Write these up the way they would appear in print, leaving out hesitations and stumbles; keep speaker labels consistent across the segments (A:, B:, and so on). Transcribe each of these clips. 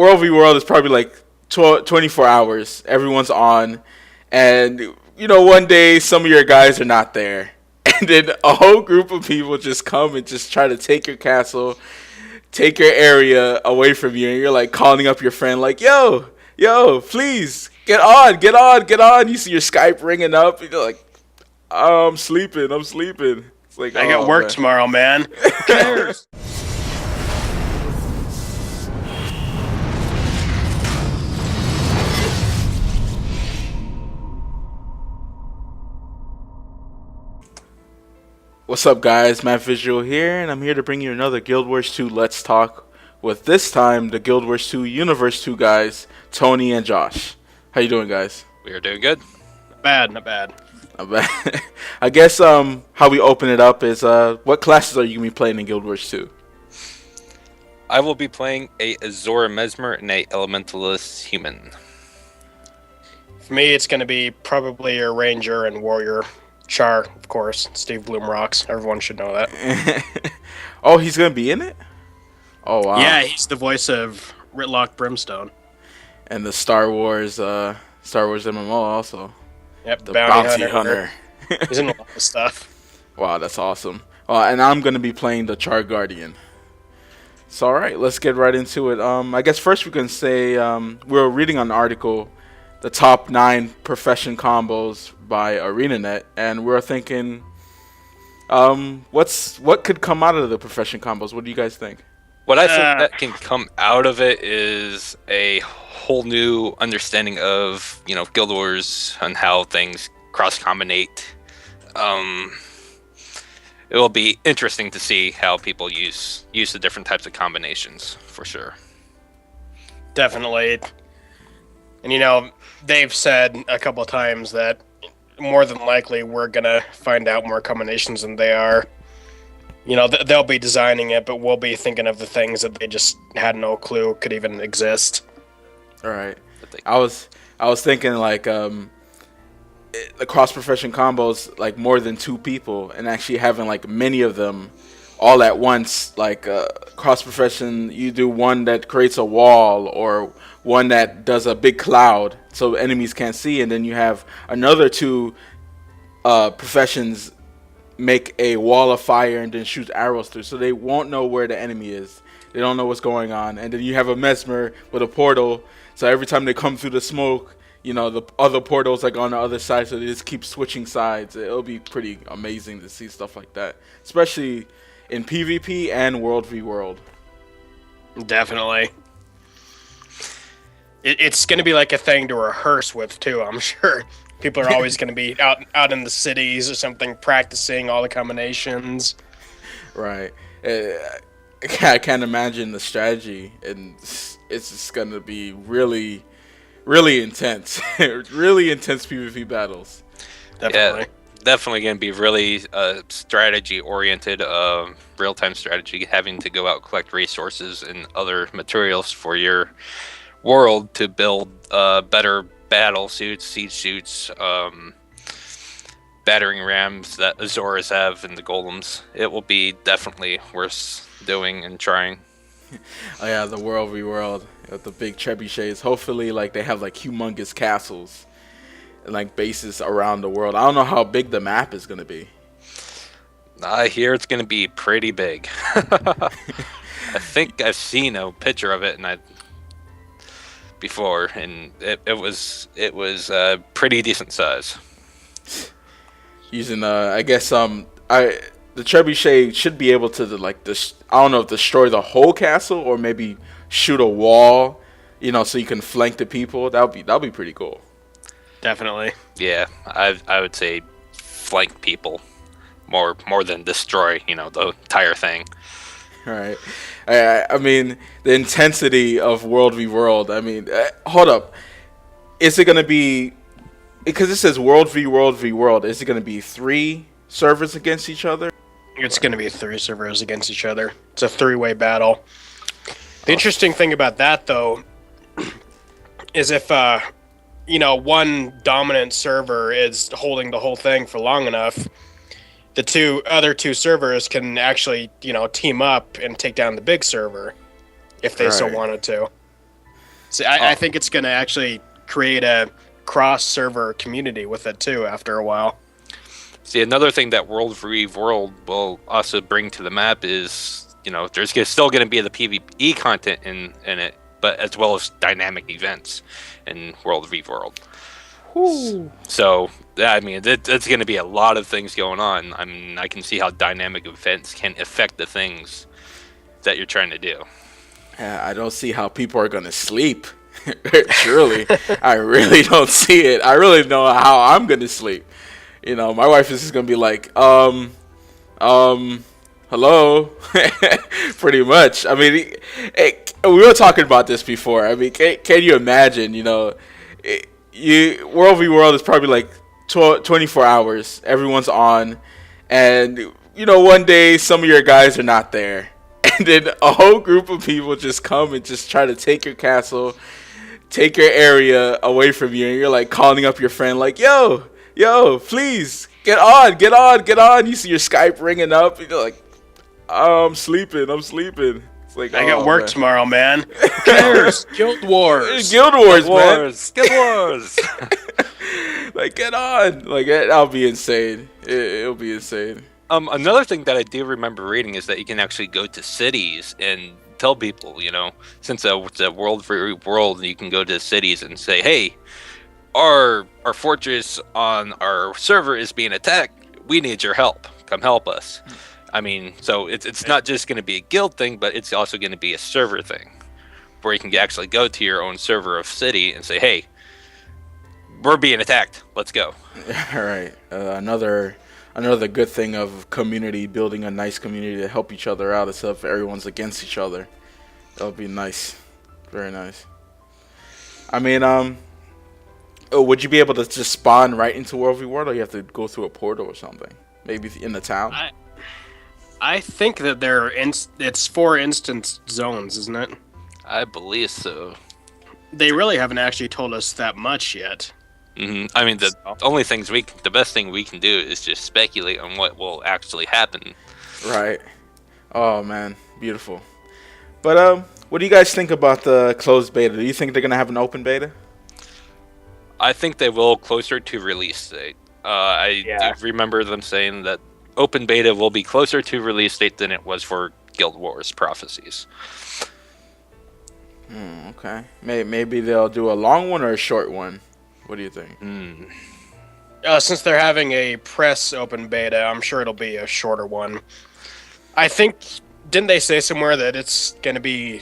A: World v World is probably like 24 hours. Everyone's on, and one day some of your guys are not there, and then a whole group of people just come and just try to take your castle, take your area away from you, and you're like calling up your friend like, yo, please get on, get on, get on. You see your Skype ringing up, and you're like, oh, I'm sleeping. It's like,
B: I got work tomorrow, man. Who cares?
A: What's up, guys? Matt Visual here, and I'm here to bring you another Guild Wars 2 Let's Talk with this time the Guild Wars 2 Universe 2 guys, Tony and Josh. How you doing, guys?
C: We are doing good.
B: Not bad.
A: I guess how we open it up is what classes are you going to be playing in Guild Wars 2?
C: I will be playing a Azora Mesmer and a Elementalist Human.
B: For me, it's going to be probably a Ranger and Warrior. Char, of course. Steve Bloom rocks. Everyone should know that.
A: Oh, he's going to be in it? Oh, wow.
B: Yeah, he's the voice of Ritlock Brimstone.
A: And the Star Wars MMO also.
B: Yep,
A: The Bounty Hunter.
B: He's in a lot of stuff.
A: Wow, that's awesome. And I'm going to be playing the Char Guardian. So, all right, let's get right into it. I guess first we can say we're reading an article, the top 9 profession combos by ArenaNet, and we're thinking, what could come out of the profession combos? What do you guys think?
C: What I think that can come out of it is a whole new understanding of, Guild Wars and how things cross-combinate. It will be interesting to see how people use the different types of combinations, for sure.
B: Definitely. And they've said a couple of times that more than likely we're going to find out more combinations than they are. They'll be designing it, but we'll be thinking of the things that they just had no clue could even exist.
A: All right. I was thinking like the cross profession combos, like more than 2 people, and actually having like many of them all at once. Like cross profession, you do one that creates a wall or one that does a big cloud so enemies can't see, and then you have another 2 professions make a wall of fire and then shoot arrows through, so they won't know where the enemy is. They don't know what's going on. And then you have a Mesmer with a portal, so every time they come through the smoke, the other portal's like on the other side, so they just keep switching sides. It'll be pretty amazing to see stuff like that, especially in PvP and World v World.
B: Definitely. It's going to be like a thing to rehearse with, too, I'm sure. People are always going to be out in the cities or something, practicing all the combinations.
A: Right. I can't imagine the strategy, and it's just going to be really, really intense. Really intense PvP battles.
B: Definitely.
C: Yeah, definitely going to be really strategy-oriented, real-time strategy, having to go out collect resources and other materials for your world to build better battle suits, siege suits, battering rams that Azoras have and the golems. It will be definitely worth doing and trying.
A: Oh yeah, the World v World with the big trebuchets. Hopefully, like they have like humongous castles and like bases around the world. I don't know how big the map is gonna be.
C: I hear it's gonna be pretty big. I think I've seen a picture of it before, and it was pretty decent size.
A: Using I guess the trebuchet should be able to I don't know if destroy the whole castle or maybe shoot a wall, so you can flank the people. That'll be pretty cool.
B: Definitely.
C: Yeah, I would say flank people more than destroy, the entire thing.
A: All right. I mean, the intensity of World v World. I mean, hold up. Is it going to be, because it says World v World v World, is it going to be 3 servers against each other?
B: It's going to be 3 servers against each other. It's a 3-way battle. The interesting thing about that, though, is if, one dominant server is holding the whole thing for long enough, the other two servers can actually, team up and take down the big server if they so wanted to. See, I think it's going to actually create a cross-server community with it too after a while.
C: See, another thing that WvWvW will also bring to the map is, there's still going to be the PvE content in it, but as well as dynamic events in WvWvW. So, I mean, it's going to be a lot of things going on. I mean, I can see how dynamic events can affect the things that you're trying to do.
A: I don't see how people are going to sleep. Surely. I really don't see it. I really know how I'm going to sleep. My wife is just going to be like, hello? Pretty much. I mean, we were talking about this before. I mean, can you imagine, WvWvW is probably like 24 hours. Everyone's on. And, one day some of your guys are not there. And then a whole group of people just come and just try to take your castle, take your area away from you. And you're like calling up your friend like, yo, please, get on. You see your Skype ringing up. And you're like, I'm sleeping. It's like,
B: I got work tomorrow, man. Who cares? Guild Wars,
A: man. Guild Wars. Like, get on. Like, that'll be insane. It'll be insane.
C: Another thing that I do remember reading is that you can actually go to cities and tell people, since it's a WvWvW, you can go to cities and say, hey, our fortress on our server is being attacked. We need your help. Come help us. I mean, so it's not just going to be a guild thing, but it's also going to be a server thing, where you can actually go to your own server of city and say, hey, we're being attacked. Let's go.
A: All right. Another good thing of community, building a nice community to help each other out instead of everyone's against each other. That would be nice. Very nice. I mean, would you be able to just spawn right into WvWvW, or you have to go through a portal or something? Maybe in the town?
B: I think that it's 4 instance zones, isn't it?
C: I believe so.
B: They really haven't actually told us that much yet.
C: Mm-hmm. I mean, the best thing we can do is just speculate on what will actually happen.
A: Right. Oh man, beautiful. But what do you guys think about the closed beta? Do you think they're gonna have an open beta?
C: I think they will closer to release date. I do remember them saying that open beta will be closer to release date than it was for Guild Wars Prophecies.
A: Okay. Maybe they'll do a long one or a short one. What do you think?
B: Since they're having a press open beta, I'm sure it'll be a shorter one. I think, didn't they say somewhere that it's going to be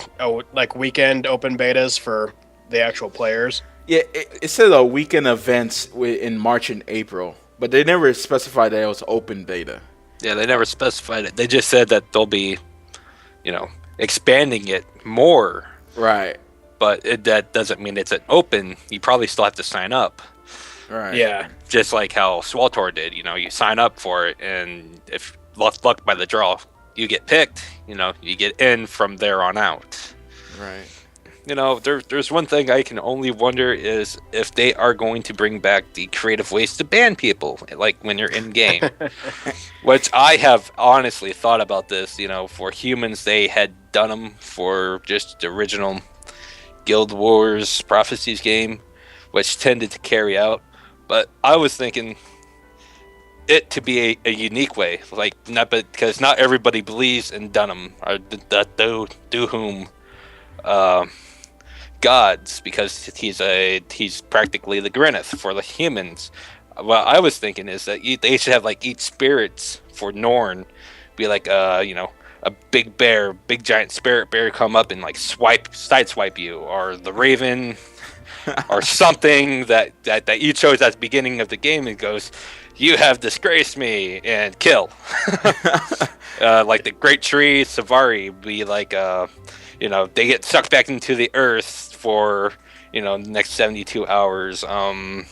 B: like weekend open betas for the actual players?
A: Yeah, it said a weekend events in March and April, but they never specified that it was open beta.
C: Yeah, they never specified it. They just said that they'll be, expanding it more.
A: Right.
C: But that doesn't mean it's an open. You probably still have to sign up.
A: Right.
B: Yeah.
C: Just like how Swaltor did. You sign up for it, and if luck by the draw, you get picked. You get in from there on out.
A: Right.
C: There's one thing I can only wonder is if they are going to bring back the creative ways to ban people, like when you're in game. Which I have honestly thought about this. For humans, they had done them for just the original Guild Wars Prophecies game, which tended to carry out. But I was thinking it to be a unique way, because not everybody believes in Dunham or the Doom gods, because he's practically the Grineth for the humans. What I was thinking is that they should have each spirits for Norn be a big giant spirit bear come up and sideswipe you, or the Raven, or something that you chose at the beginning of the game and goes, you have disgraced me, and kill. Like the Great Tree Savari be they get sucked back into the earth for the next 72 hours. The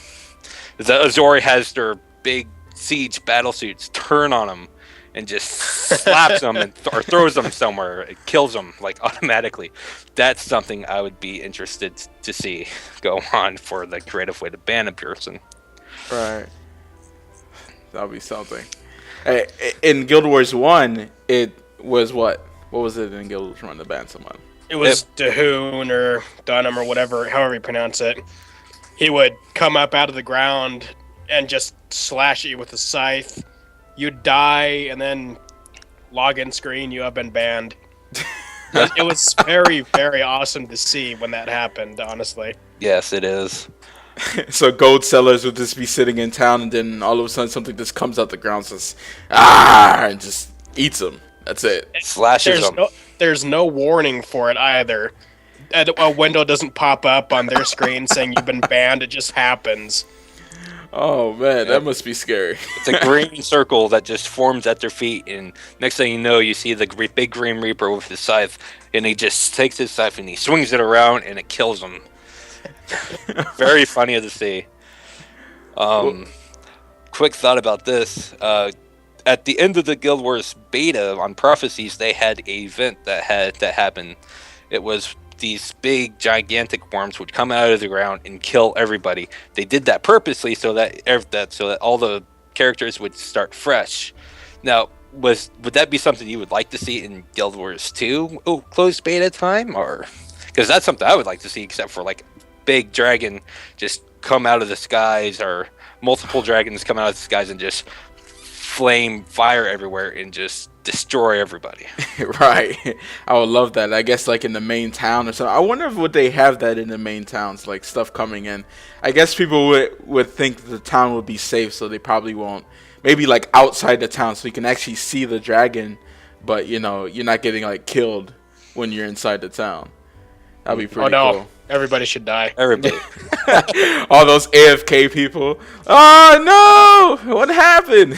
C: Azori has their big siege battle suits turn on them and just slaps them or throws them somewhere. It kills them automatically. That's something I would be interested to see go on for the creative way to ban a person.
A: Right. That'll be something. In Guild Wars 1, it was what? What was it in Guild Wars 1 to ban someone?
B: it was Dahoon or Dunham or whatever, however you pronounce it. He would come up out of the ground and just slash at you with a scythe. You'd die, and then login screen, you have been banned. It was very, very awesome to see when that happened, honestly.
C: Yes, it is.
A: So gold sellers would just be sitting in town, and then all of a sudden something just comes out the ground, says and just eats them. That's it.
C: Slashes them.
B: There's no warning for it either. A window doesn't pop up on their screen saying you've been banned. It just happens.
A: Oh man, that must be scary.
C: It's a green circle that just forms at their feet, and next thing you know, you see the big Green Reaper with his scythe, and he just takes his scythe and he swings it around, and it kills them. Very funny to see. Quick thought about this. At the end of the Guild Wars beta on Prophecies, they had an event that happened. It was these big, gigantic worms would come out of the ground and kill everybody. They did that purposely so that all the characters would start fresh. Now, would that be something you would like to see in Guild Wars 2 closed beta time, or because that's something I would like to see, except for like big dragon just come out of the skies, or multiple dragons come out of the skies and just flame fire everywhere and just destroy everybody.
A: Right. I would love that. I guess like in the main town or something. I wonder if would they have that in the main towns, like stuff coming in. I guess people would think the town would be safe, so they probably won't. Maybe like outside the town so you can actually see the dragon, but you know, you're not getting like killed when you're inside the town. That'd be pretty cool.
B: Everybody should die.
C: Everybody.
A: All those AFK people. Oh no! What happened?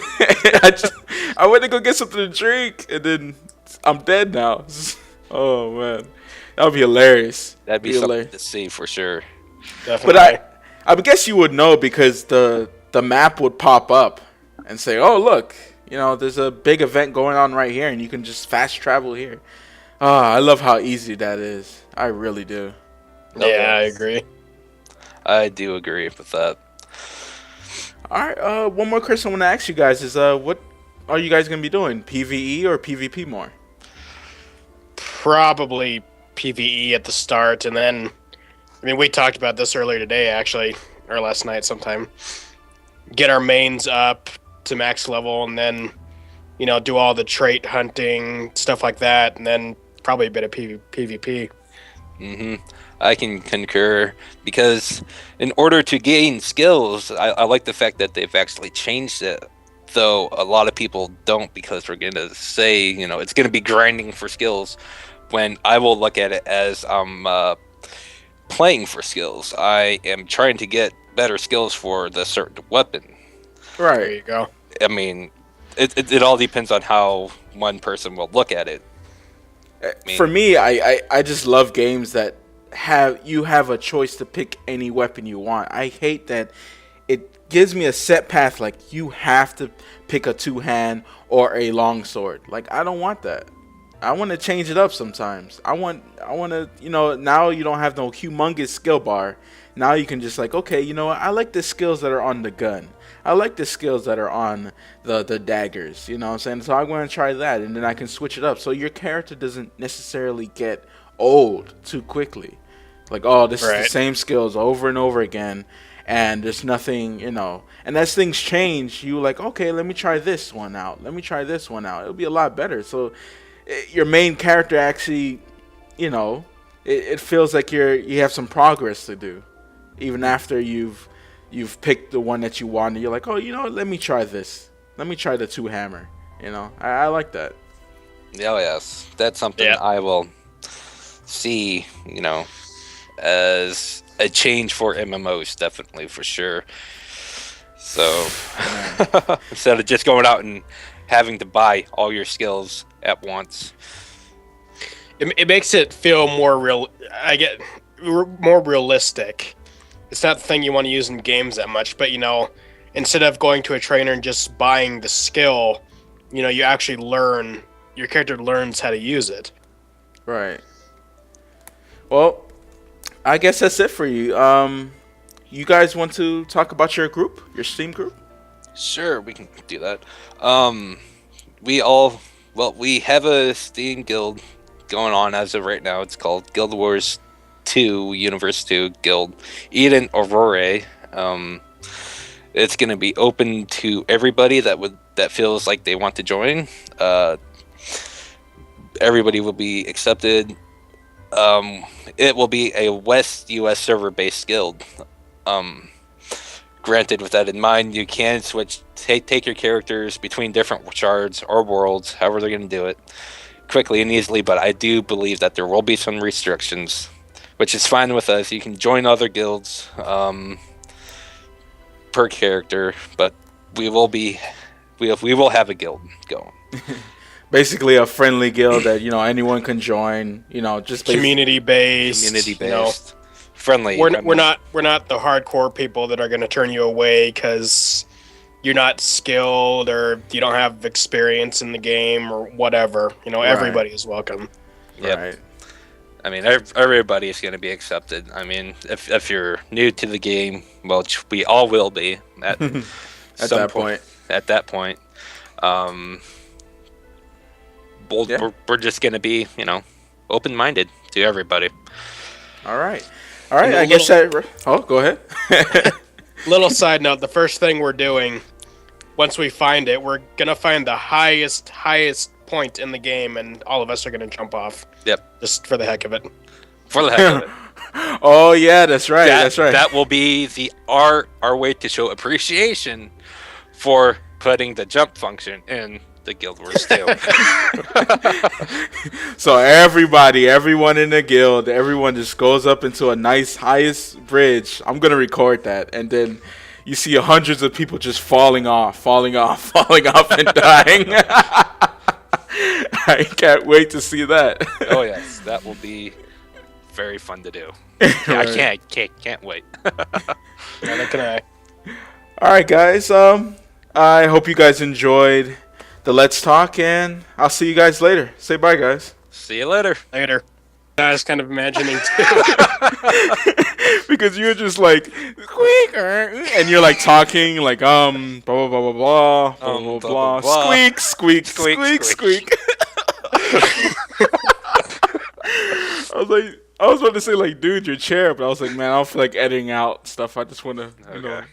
A: I went to go get something to drink, and then I'm dead now. Oh man, that would be hilarious.
C: That'd be something to see for sure.
B: Definitely.
A: But I guess you would know because the map would pop up and say, "Oh look, you know, there's a big event going on right here, and you can just fast travel here." I love how easy that is. I really do.
B: Yeah, I agree.
C: I do agree with that.
A: All right, one more question I want to ask you guys is, what are you guys going to be doing, PvE or PvP more?
B: Probably PvE at the start, and then, I mean, we talked about this earlier today, actually, or last night sometime. Get our mains up to max level, and then, you know, do all the trait hunting, stuff like that, and then probably a bit of PvP.
C: Mm-hmm. I can concur, because in order to gain skills, I like the fact that they've actually changed it, though a lot of people don't, because we're going to say, you know, it's going to be grinding for skills, when I will look at it as I'm playing for skills. I am trying to get better skills for the certain weapon.
A: Right.
B: There you go.
C: I mean, it all depends on how one person will look at it.
A: For me, I just love games that have a choice to pick any weapon you want. I hate that it gives me a set path, like you have to pick a two-hand or a longsword. Like, I don't want that. I want to change it up sometimes. I want to, you know, now you don't have no humongous skill bar. Now you can just like, okay, you know what? I like the skills that are on the gun. I like the skills that are on the daggers, you know what I'm saying? So I'm going to try that, and then I can switch it up. So your character doesn't necessarily get old too quickly. Like, oh, this is the same skills over and over again, and there's nothing, you know. And as things change, you like, okay, let me try this one out. Let me try this one out. It'll be a lot better. So your main character actually, you know, it feels like you have some progress to do, even after you've picked the one that you wanted. You're like, oh, you know what? Let me try this. Let me try the two-hammer. You know, I like that.
C: Oh, yes. That's something I will see, you know, as a change for MMOs, definitely, for sure. So, instead of just going out and having to buy all your skills at once.
B: It makes it feel more more realistic. It's not the thing you want to use in games that much, but, you know, instead of going to a trainer and just buying the skill, you know, you actually learn, your character learns how to use it.
A: Right. Well, I guess that's it for you. You guys want to talk about your group, your Steam group?
C: Sure, we can do that. We have a Steam guild going on as of right now. It's called Guild Wars 2 Universe 2 Guild Eden Aurora. It's going to be open to everybody that feels like they want to join. Everybody will be accepted. It will be a West US server based guild. Granted, with that in mind, you can take your characters between different shards or worlds, however they're going to do it, quickly and easily. But I do believe that there will be some restrictions, which is fine with us. You can join other guilds per character, but we will have a guild going.
A: Basically, a friendly guild that anyone can join. Just
B: community based.
C: Friendly.
B: We're not the hardcore people that are going to turn you away because you're not skilled or you don't have experience in the game or whatever. Right. Everybody is welcome.
C: Yep.
A: Right.
C: I mean, everybody is going to be accepted. I mean, if you're new to the game, well, we all will be at that point. At that point, we're just going to be, open-minded to everybody.
A: All right. I guess that. Oh, go ahead.
B: Little side note: the first thing we're doing, once we find it, we're gonna find the highest point in the game, and all of us are gonna jump off.
C: Yep.
B: Just for the heck of it.
C: For the heck of it.
A: Oh yeah, that's right. That's right.
C: That will be our way to show appreciation for putting the jump function in the Guild Wars 2.
A: So everyone in the guild, everyone just goes up into a nice highest bridge. I'm gonna record that, and then you see hundreds of people just falling off, and dying. I can't wait to see that.
C: Oh yes, that will be very fun to do. I can't wait.
B: Neither can I.
A: All right, guys. I hope you guys enjoyed the Let's Talk, and I'll see you guys later. Say bye, guys.
C: See you later.
B: Later. I was kind of imagining too.
A: Because you're just like, squeak, and you're like talking like blah blah blah blah blah blah blah blah, squeak squeak squeak squeak. I was about to say like, dude, your chair, but I was like, man, I don't feel like editing out stuff. I just want to,